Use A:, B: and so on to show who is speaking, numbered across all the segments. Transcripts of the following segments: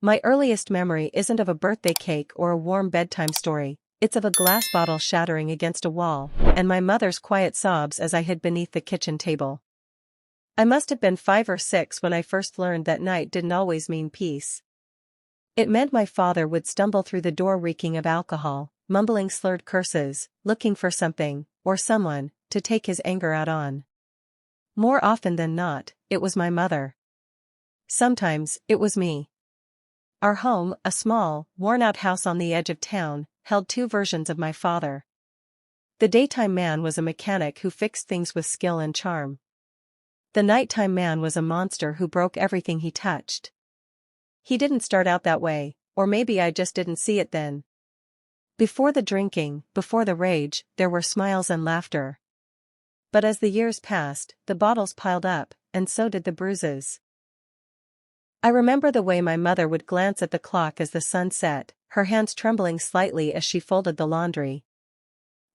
A: My earliest memory isn't of a birthday cake or a warm bedtime story, it's of a glass bottle shattering against a wall, and my mother's quiet sobs as I hid beneath the kitchen table. I must have been 5 or 6 when I first learned that night didn't always mean peace. It meant my father would stumble through the door reeking of alcohol, mumbling slurred curses, looking for something, or someone, to take his anger out on. More often than not, it was my mother. Sometimes, it was me. Our home, a small, worn-out house on the edge of town, held two versions of my father. The daytime man was a mechanic who fixed things with skill and charm. The nighttime man was a monster who broke everything he touched. He didn't start out that way, or maybe I just didn't see it then. Before the drinking, before the rage, there were smiles and laughter. But as the years passed, the bottles piled up, and so did the bruises. I remember the way my mother would glance at the clock as the sun set, her hands trembling slightly as she folded the laundry.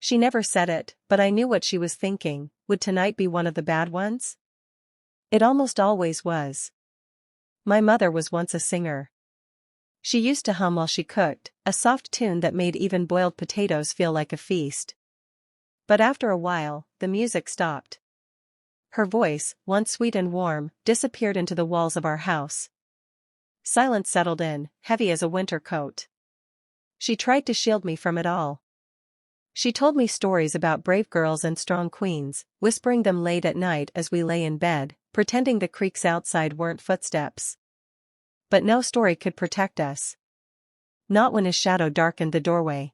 A: She never said it, but I knew what she was thinking. Would tonight be one of the bad ones? It almost always was. My mother was once a singer. She used to hum while she cooked, a soft tune that made even boiled potatoes feel like a feast. But after a while, the music stopped. Her voice, once sweet and warm, disappeared into the walls of our house. Silence settled in, heavy as a winter coat. She tried to shield me from it all. She told me stories about brave girls and strong queens, whispering them late at night as we lay in bed, pretending the creaks outside weren't footsteps. But no story could protect us. Not when his shadow darkened the doorway.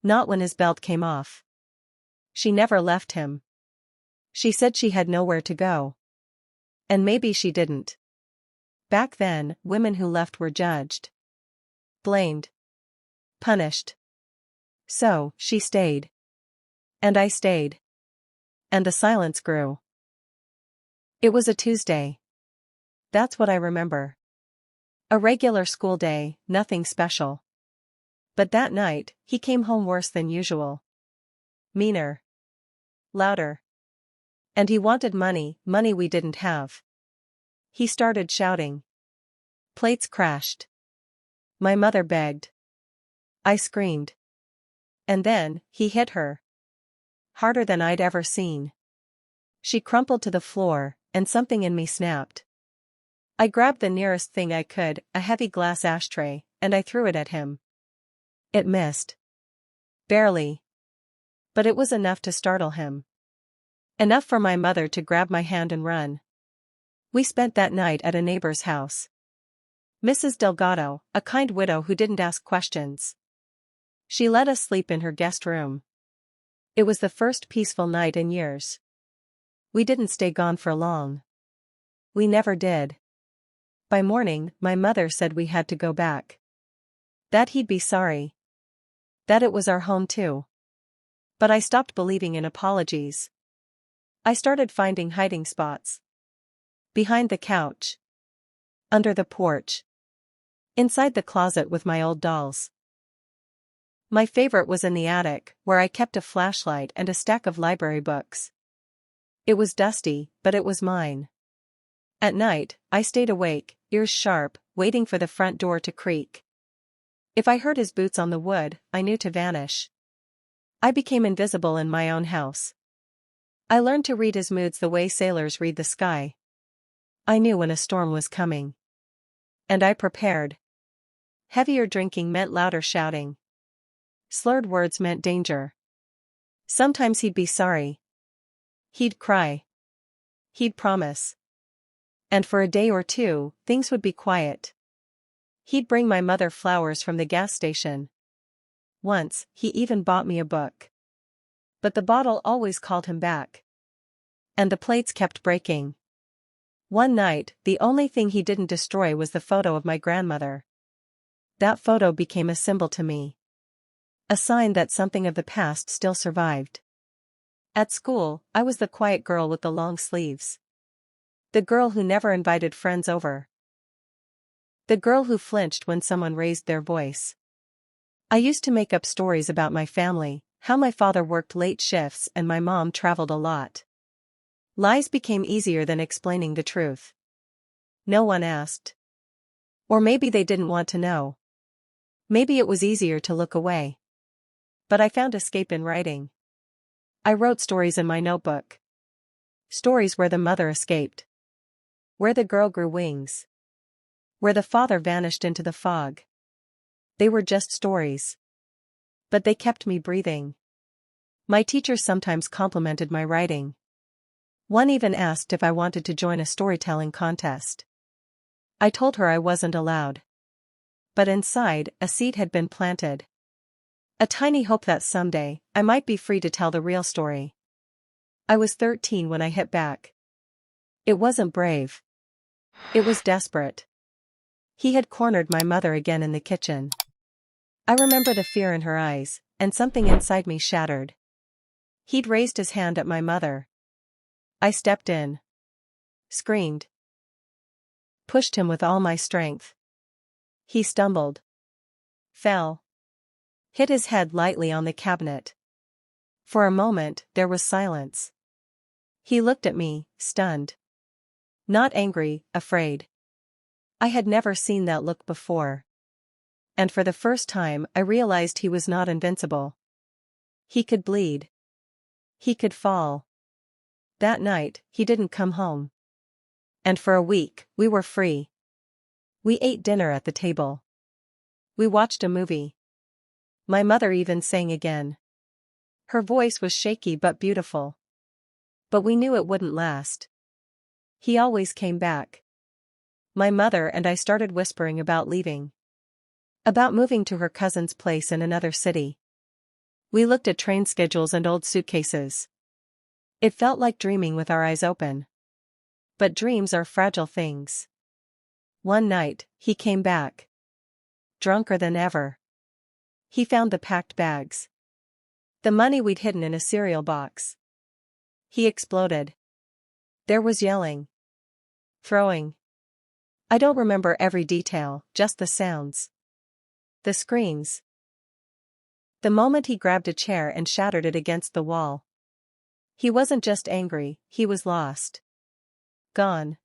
A: Not when his belt came off. She never left him. She said she had nowhere to go. And maybe she didn't. Back then, women who left were judged. Blamed. Punished. So, she stayed. And I stayed. And the silence grew. It was a Tuesday. That's what I remember. A regular school day, nothing special. But that night, he came home worse than usual. Meaner. Louder. And he wanted money, money we didn't have. He started shouting. Plates crashed. My mother begged. I screamed. And then, he hit her. Harder than I'd ever seen. She crumpled to the floor, and something in me snapped. I grabbed the nearest thing I could, a heavy glass ashtray, and I threw it at him. It missed. Barely. But it was enough to startle him. Enough for my mother to grab my hand and run. We spent that night at a neighbor's house. Mrs. Delgado, a kind widow who didn't ask questions. She let us sleep in her guest room. It was the first peaceful night in years. We didn't stay gone for long. We never did. By morning, my mother said we had to go back. That he'd be sorry. That it was our home too. But I stopped believing in apologies. I started finding hiding spots. Behind the couch. Under the porch. Inside the closet with my old dolls. My favorite was in the attic, where I kept a flashlight and a stack of library books. It was dusty, but it was mine. At night, I stayed awake, ears sharp, waiting for the front door to creak. If I heard his boots on the wood, I knew to vanish. I became invisible in my own house. I learned to read his moods the way sailors read the sky. I knew when a storm was coming. And I prepared. Heavier drinking meant louder shouting. Slurred words meant danger. Sometimes he'd be sorry. He'd cry. He'd promise. And for a day or two, things would be quiet. He'd bring my mother flowers from the gas station. Once, he even bought me a book. But the bottle always called him back. And the plates kept breaking. One night, the only thing he didn't destroy was the photo of my grandmother. That photo became a symbol to me. A sign that something of the past still survived. At school, I was the quiet girl with the long sleeves. The girl who never invited friends over. The girl who flinched when someone raised their voice. I used to make up stories about my family, how my father worked late shifts and my mom traveled a lot. Lies became easier than explaining the truth. No one asked. Or maybe they didn't want to know. Maybe it was easier to look away. But I found escape in writing. I wrote stories in my notebook. Stories where the mother escaped. Where the girl grew wings. Where the father vanished into the fog. They were just stories. But they kept me breathing. My teachers sometimes complimented my writing. One even asked if I wanted to join a storytelling contest. I told her I wasn't allowed. But inside, a seed had been planted. A tiny hope that someday, I might be free to tell the real story. I was 13 when I hit back. It wasn't brave. It was desperate. He had cornered my mother again in the kitchen. I remember the fear in her eyes, and something inside me shattered. He'd raised his hand at my mother. I stepped in. Screamed. Pushed him with all my strength. He stumbled. Fell. Hit his head lightly on the cabinet. For a moment, there was silence. He looked at me, stunned. Not angry, afraid. I had never seen that look before. And for the first time, I realized he was not invincible. He could bleed. He could fall. That night, he didn't come home. And for a week, we were free. We ate dinner at the table. We watched a movie. My mother even sang again. Her voice was shaky but beautiful. But we knew it wouldn't last. He always came back. My mother and I started whispering about leaving. About moving to her cousin's place in another city. We looked at train schedules and old suitcases. It felt like dreaming with our eyes open. But dreams are fragile things. One night, he came back. Drunker than ever. He found the packed bags. The money we'd hidden in a cereal box. He exploded. There was yelling. Throwing. I don't remember every detail, just the sounds. The screams. The moment he grabbed a chair and shattered it against the wall. He wasn't just angry, he was lost. Gone.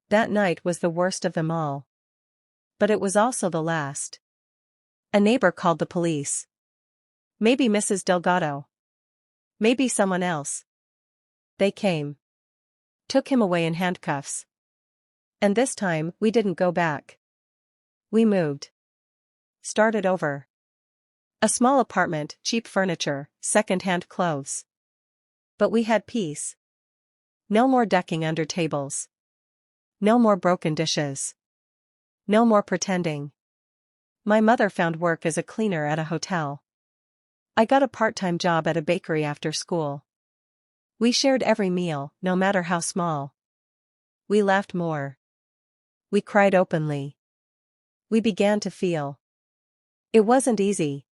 A: That night was the worst of them all. But it was also the last. A neighbor called the police. Maybe Mrs. Delgado. Maybe someone else. They came. Took him away in handcuffs. And this time, we didn't go back. We moved. Started over. A small apartment, cheap furniture, second-hand clothes. But we had peace. No more ducking under tables. No more broken dishes. No more pretending. My mother found work as a cleaner at a hotel. I got a part-time job at a bakery after school. We shared every meal, no matter how small. We laughed more. We cried openly. We began to feel. It wasn't easy.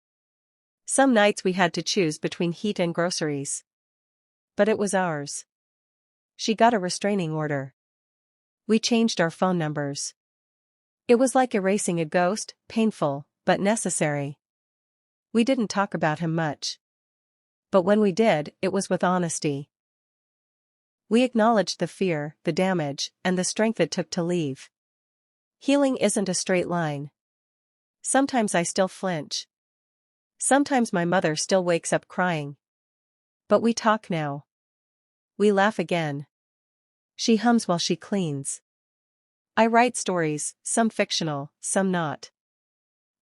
A: Some nights we had to choose between heat and groceries. But it was ours. She got a restraining order. We changed our phone numbers. It was like erasing a ghost, painful, but necessary. We didn't talk about him much. But when we did, it was with honesty. We acknowledged the fear, the damage, and the strength it took to leave. Healing isn't a straight line. Sometimes I still flinch. Sometimes my mother still wakes up crying. But we talk now. We laugh again. She hums while she cleans. I write stories, some fictional, some not.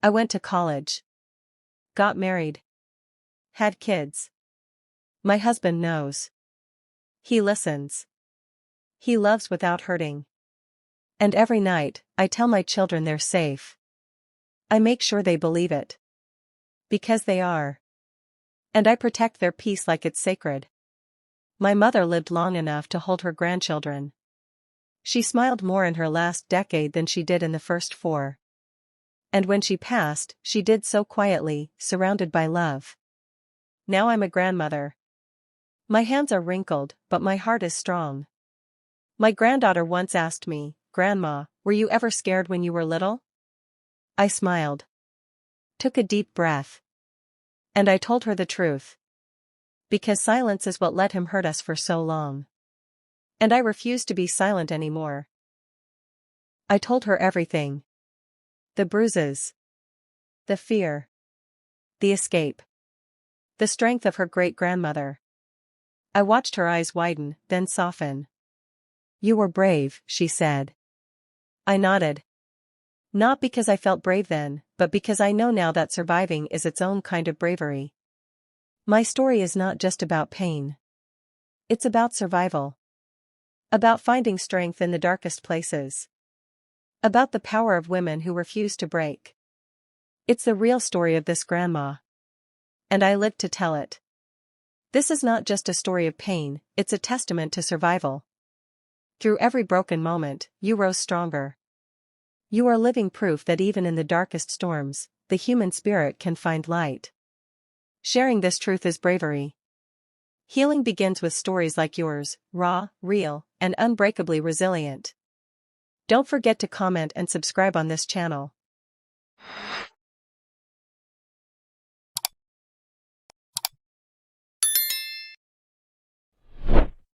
A: I went to college. Got married. Had kids. My husband knows. He listens. He loves without hurting. And every night, I tell my children they're safe. I make sure they believe it. Because they are. And I protect their peace like it's sacred. My mother lived long enough to hold her grandchildren. She smiled more in her last decade than she did in the first 4. And when she passed, she did so quietly, surrounded by love. Now I'm a grandmother. My hands are wrinkled, but my heart is strong. My granddaughter once asked me, "Grandma, were you ever scared when you were little?" I smiled. Took a deep breath. And I told her the truth. Because silence is what let him hurt us for so long. And I refused to be silent anymore. I told her everything. The bruises. The fear. The escape. The strength of her great-grandmother. I watched her eyes widen, then soften. "You were brave," she said. I nodded. Not because I felt brave then, but because I know now that surviving is its own kind of bravery. My story is not just about pain. It's about survival. About finding strength in the darkest places. About the power of women who refuse to break. It's the real story of this grandma. And I lived to tell it. This is not just a story of pain, it's a testament to survival. Through every broken moment, you rose stronger. You are living proof that even in the darkest storms, the human spirit can find light. Sharing this truth is bravery. Healing begins with stories like yours, raw, real, and unbreakably resilient. Don't forget to comment and subscribe on this channel.